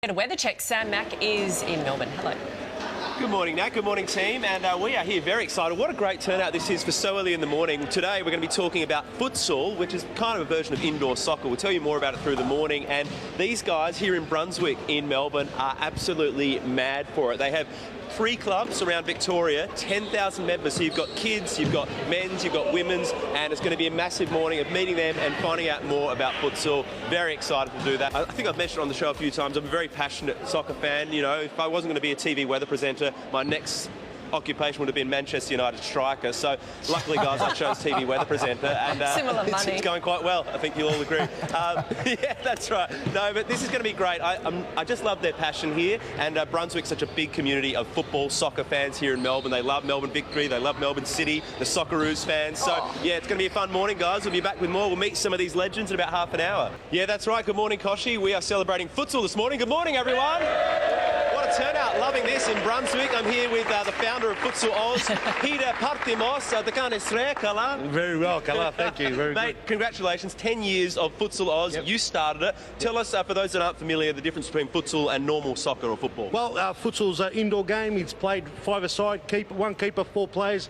At a weather check, Sam Mack is in Melbourne. Hello. Good morning, Nat. Good morning, team. And we are here very excited. What a great turnout this is for so early in the morning. Today, we're going to be talking about futsal, which is kind of a version of indoor soccer. We'll tell you more about it through the morning. And these guys here in Brunswick in Melbourne are absolutely mad for it. They have 3 clubs around Victoria, 10,000 members. So you've got kids, you've got men's, you've got women's, and it's going to be a massive morning of meeting them and finding out more about futsal. Very excited to do that. I think I've mentioned on the show a few times, I'm a very passionate soccer fan. You know, if I wasn't going to be a TV weather presenter, my next occupation would have been Manchester United striker. So luckily, guys, I chose TV weather presenter, and Similar money. It's going quite well. I think you'll all agree. Yeah, that's right. No, but this is going to be great. I just love their passion here, and Brunswick's such a big community of football, soccer fans here in Melbourne. They love Melbourne Victory. They love Melbourne City, the Socceroos fans. So yeah, it's going to be a fun morning, guys. We'll be back with more. We'll meet some of these legends in about half an hour. Yeah, that's right. Good morning, Koshi. We are celebrating futsal this morning. Good morning, everyone. What a turnout. Loving this in Brunswick. I'm here with the founder of Futsal Oz, Peter Partimos. Very well, Kala. Thank you. Very Mate, good. congratulations. 10 years of Futsal Oz. Yep. You started it. Tell us, for those that aren't familiar, the difference between futsal and normal soccer or football. Well, futsal's an indoor game. It's played 5-a-side, one keeper, 4 players,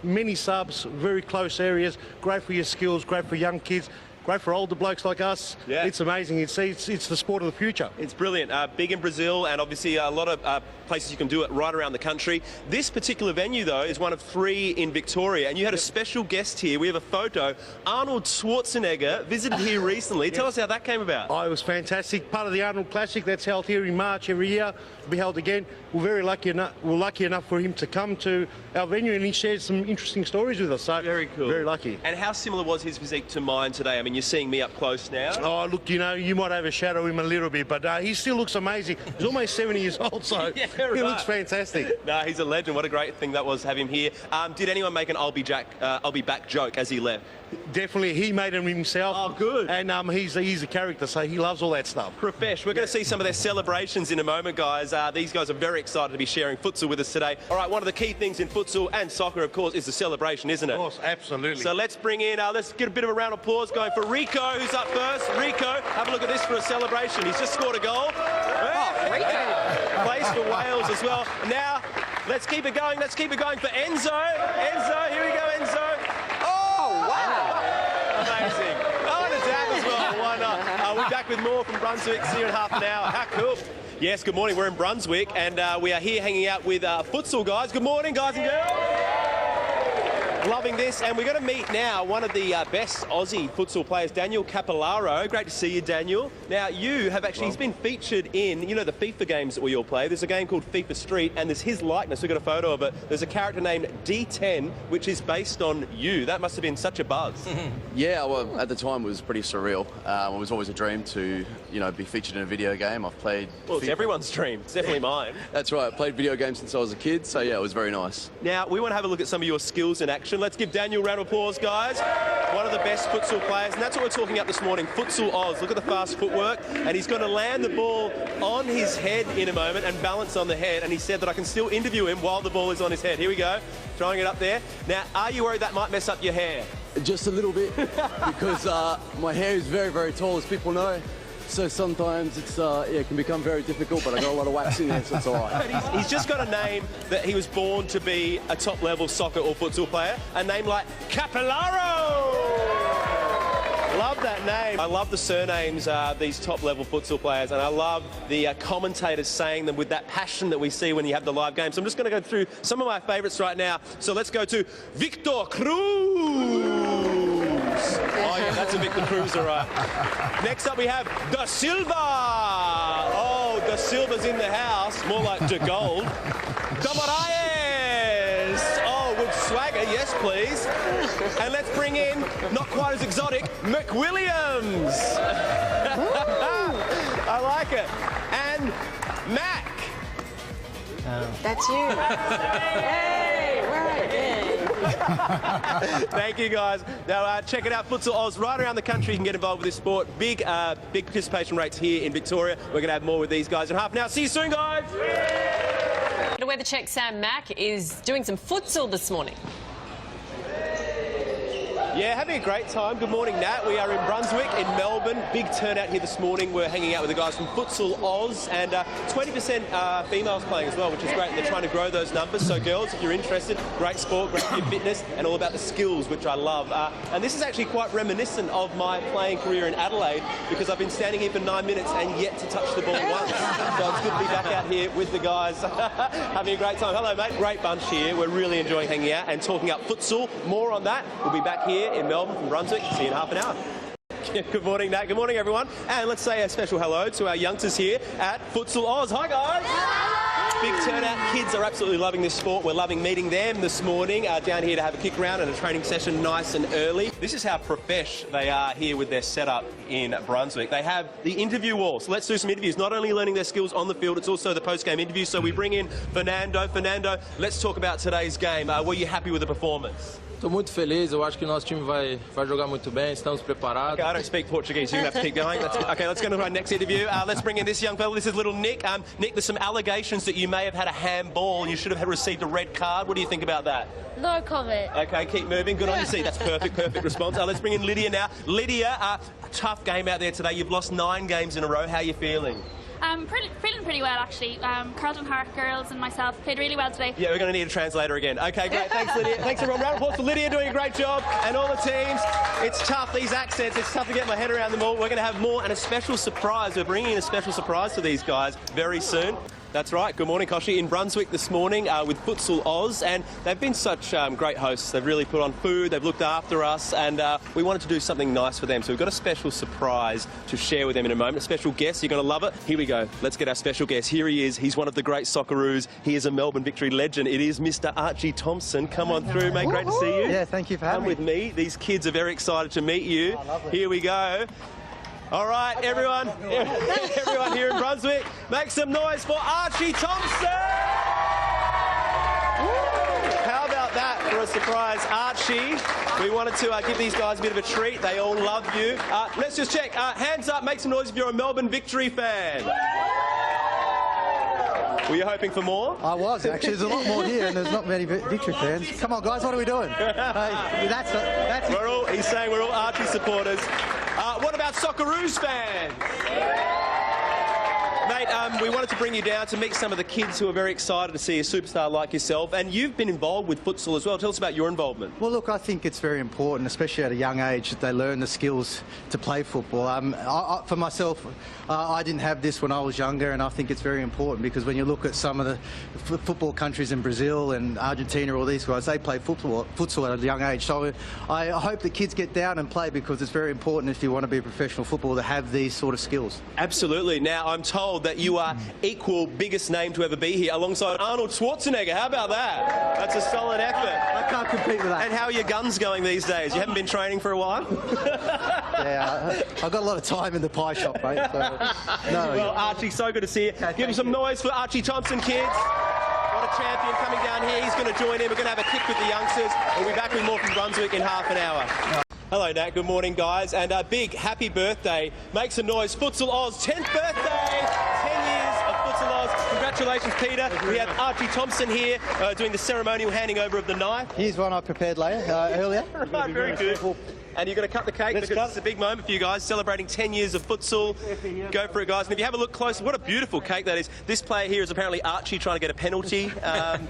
many subs, very close areas. Great for your skills, great for young kids. Great for older blokes like us. Yeah. It's amazing. It's the sport of the future. It's brilliant. Big in Brazil, and obviously a lot of places you can do it right around the country. This particular venue, though, is one of 3 in Victoria, and you had a special guest here. We have a photo. Arnold Schwarzenegger visited here recently. Tell us how that came about. Oh, it was fantastic. Part of the Arnold Classic that's held here in March every year. It'll be held again. We're lucky enough for him to come to our venue, and he shared some interesting stories with us. So very cool. Very lucky. And how similar was his physique to mine today? I mean, you're seeing me up close now. Oh, look, you know, you might overshadow him a little bit, but he still looks amazing. He's almost 70 years old, so yeah, he right. looks fantastic. No, he's a legend. What a great thing that was to have him here. Did anyone make an I'll be back joke as he left? Definitely, he made him himself. Oh, good. And he's a character, so he loves all that stuff. Profesh, we're going to see some of their celebrations in a moment, guys. These guys are very excited to be sharing futsal with us today. All right, one of the key things in futsal and soccer, of course, is the celebration, isn't it? Of course, absolutely. So let's bring in, let's get a bit of a round of applause going for Rico, who's up first. Rico, have a look at this for a celebration. He's just scored a goal. Oh, Rico. Plays for Wales as well. Now, let's keep it going. Let's keep it going for Enzo. Enzo, here we go, Enzo. Oh, wow. Amazing. Oh, and a dab as well. Why not? We're back with more from Brunswick. See you in half an hour. How cool. Yes, good morning. We're in Brunswick, and we are here hanging out with futsal guys. Good morning, guys and girls. Loving this, and we're going to meet now one of the best Aussie futsal players, Daniel Capillaro. Great to see you, Daniel. Now, you have actually, he's been featured in, you know, the FIFA games that we all play. There's a game called FIFA Street, and there's his likeness. We've got a photo of it. There's a character named D10, which is based on you. That must have been such a buzz. Yeah, well, at the time it was pretty surreal. It was always a dream to, you know, be featured in a video game. I've played... Well, it's everyone's dream. It's definitely mine. That's right. I played video games since I was a kid, so yeah, it was very nice. Now, we want to have a look at some of your skills in action. Let's give Daniel a round of applause, guys. One of the best futsal players, and that's what we're talking about this morning, Futsal Oz. Look at the fast footwork, and he's going to land the ball on his head in a moment and balance on the head, and he said that I can still interview him while the ball is on his head. Here we go, throwing it up there. Now, are you worried that might mess up your hair? Just a little bit, because my hair is very, very tall, as people know. So sometimes it's it can become very difficult, but I got a lot of wax in there, so it's all right. But he's just got a name that he was born to be a top-level soccer or futsal player, a name like Capillaro! Love that name. I love the surnames, these top-level futsal players, and I love the commentators saying them with that passion that we see when you have the live game. So I'm just going to go through some of my favourites right now. So let's go to Victor Cruz. Oh, yeah, that's a Victor Cruz, all right. Next up, we have Da Silva. Oh, Da Silva's in the house. More like De Gold. Damaraes. Oh, with swagger. Yes, please. And let's bring in, not quite as exotic, McWilliams. I like it. And Mac. That's you. Hey, right. Hey. Thank you, guys. Now, check it out, Futsal Oz, right around the country. You can get involved with this sport. Big participation rates here in Victoria. We're going to have more with these guys in half an hour. See you soon, guys. At a weather check, Sam Mack is doing some futsal this morning. Yeah, having a great time. Good morning, Nat. We are in Brunswick in Melbourne. Big turnout here this morning. We're hanging out with the guys from Futsal Oz, and 20% females playing as well, which is great. They're trying to grow those numbers. So girls, if you're interested, great sport, great for your fitness, and all about the skills, which I love. And this is actually quite reminiscent of my playing career in Adelaide, because I've been standing here for 9 minutes and yet to touch the ball once. So it's good to be back out here with the guys, having a great time. Hello, mate. Great bunch here. We're really enjoying hanging out and talking up futsal. More on that. We'll be back here in Melbourne from Brunswick. See you in half an hour. Good morning, Nat. Good morning, everyone. And let's say a special hello to our youngsters here at Futsal Oz. Hi, guys. Big turnout. Kids are absolutely loving this sport. We're loving meeting them this morning down here to have a kick round and a training session nice and early. This is how profesh they are here with their setup in Brunswick. They have the interview wall. So let's do some interviews. Not only learning their skills on the field, it's also the post-game interview. So we bring in Fernando. Fernando, let's talk about today's game. Were you happy with the performance? Estou muito feliz, eu acho que nosso time vai jogar muito bem, estamos preparados. Okay, I don't speak Portuguese, so you're going to have to keep going. Okay, let's go to our next interview. Let's bring in this young fella. This is little Nick. Nick, there's some allegations that you may have had a handball and you should have received a red card. What do you think about that? No comment. Okay, keep moving. Good on you. See, that's perfect response. Let's bring in Lydia now. Lydia, a tough game out there today. You've lost 9 games in a row. How are you feeling? Feeling pretty well, actually. Carlton Park girls and myself played really well today. Yeah, we're going to need a translator again. Okay, great. Thanks, Lydia. Thanks, everyone. Round of applause for Lydia, doing a great job. And all the teams. It's tough, these accents. It's tough to get my head around them all. We're going to have more and a special surprise. We're bringing in a special surprise for these guys very soon. That's right. Good morning, Koshi. In Brunswick this morning with Futsal Oz, and they've been such great hosts. They've really put on food, they've looked after us, and we wanted to do something nice for them. So we've got a special surprise to share with them in a moment. A special guest. You're going to love it. Here we go. Let's get our special guest. Here he is. He's one of the great Socceroos. He is a Melbourne Victory legend. It is Mr. Archie Thompson. Come on through, mate. Great to see you. Yeah, thank you for having me. Come with me. These kids are very excited to meet you. Oh, lovely. Here we go. All right, everyone here in Brunswick, make some noise for Archie Thompson! How about that for a surprise? Archie, we wanted to give these guys a bit of a treat. They all love you. Let's just check. Hands up, make some noise if you're a Melbourne Victory fan. Were you hoping for more? I was, actually. There's a lot more here and there's not many Victory fans. Come on, guys, what are we doing? That's it. He's saying we're all Archie supporters. What about Socceroos fans? Mate, we wanted to bring you down to meet some of the kids who are very excited to see a superstar like yourself, and you've been involved with futsal as well. Tell us about your involvement. Well, look, I think it's very important, especially at a young age, that they learn the skills to play football. For myself, I didn't have this when I was younger, and I think it's very important because when you look at some of the football countries in Brazil and Argentina, all these guys, they play futsal at a young age. So I hope the kids get down and play because it's very important if you want to be a professional footballer to have these sort of skills. Absolutely. Now, I'm told that you are equal biggest name to ever be here alongside Arnold Schwarzenegger. How about that? That's a solid effort. I can't compete with that. And how are your guns going these days? You haven't been training for a while? Yeah, I've got a lot of time in the pie shop, mate. So, no. Well, Archie, so good to see you. Give him some noise for Archie Thompson, kids. What a champion coming down here. He's going to join in. We're going to have a kick with the youngsters. We'll be back with more from Brunswick in half an hour. Hello, Nat. Good morning, guys. And a big happy birthday. Make some noise. Futsal Oz, 10th birthday. 10 years of Futsal Oz. Congratulations, Peter. We have Archie Thompson here doing the ceremonial handing over of the knife. Here's one I prepared earlier. Right, very good. And you're going to cut the cake because it's a big moment for you guys, celebrating 10 years of futsal. Go for it, guys. And if you have a look close, what a beautiful cake that is. This player here is apparently Archie trying to get a penalty.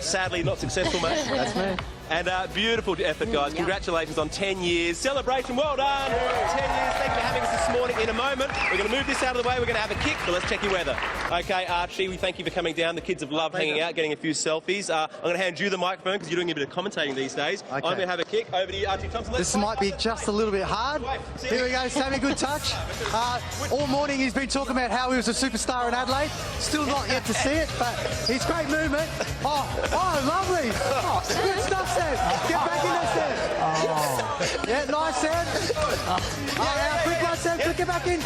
Sadly, not successful, mate. That's me. And beautiful effort, guys. Congratulations on 10 years. Celebration, well done. 10 years. Thank you for having us this morning. In a moment, we're going to move this out of the way. We're going to have a kick, but let's check your weather. Okay, Archie, we thank you for coming down. The kids have loved hanging out, getting a few selfies. I'm going to hand you the microphone because you're doing a bit of commentating these days. Okay. I'm going to have a kick. Over to you, Archie Thompson. This might be just a little bit hard. Here we go, Sammy, good touch. All morning he's been talking about how he was a superstar in Adelaide. Still not yet to see it, but it's great movement. Oh, lovely. Oh, good stuff, Sam. Get back in there, Sam. Yeah, nice, Sam. Quick one, Sam. Quick, get back in.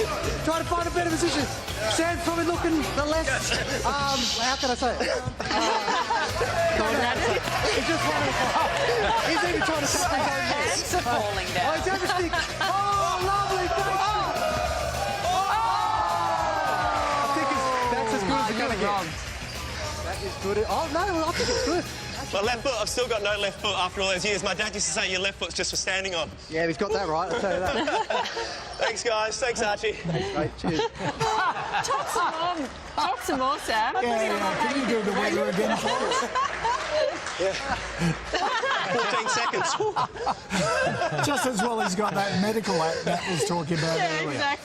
Try to find a better position. Sam's probably looking the left. How can I say it? He's just running. He's even trying to tap his own head. It's falling down. Oh, he's over stick. Oh, lovely. I think that's as good as it's going to get. That is good. Oh, no, I think it's good. My left foot, I've still got no left foot after all those years. My dad used to say your left foot's just for standing on. Yeah, he's got that right, I'll tell you that. Thanks, guys. Thanks, Archie. Thanks, mate. Cheers. Talk some more. Talk some more, Sam. Yeah. Can you do the weather again, please? 14 seconds. Just as well he's got that medical app that was talking about earlier. Exactly.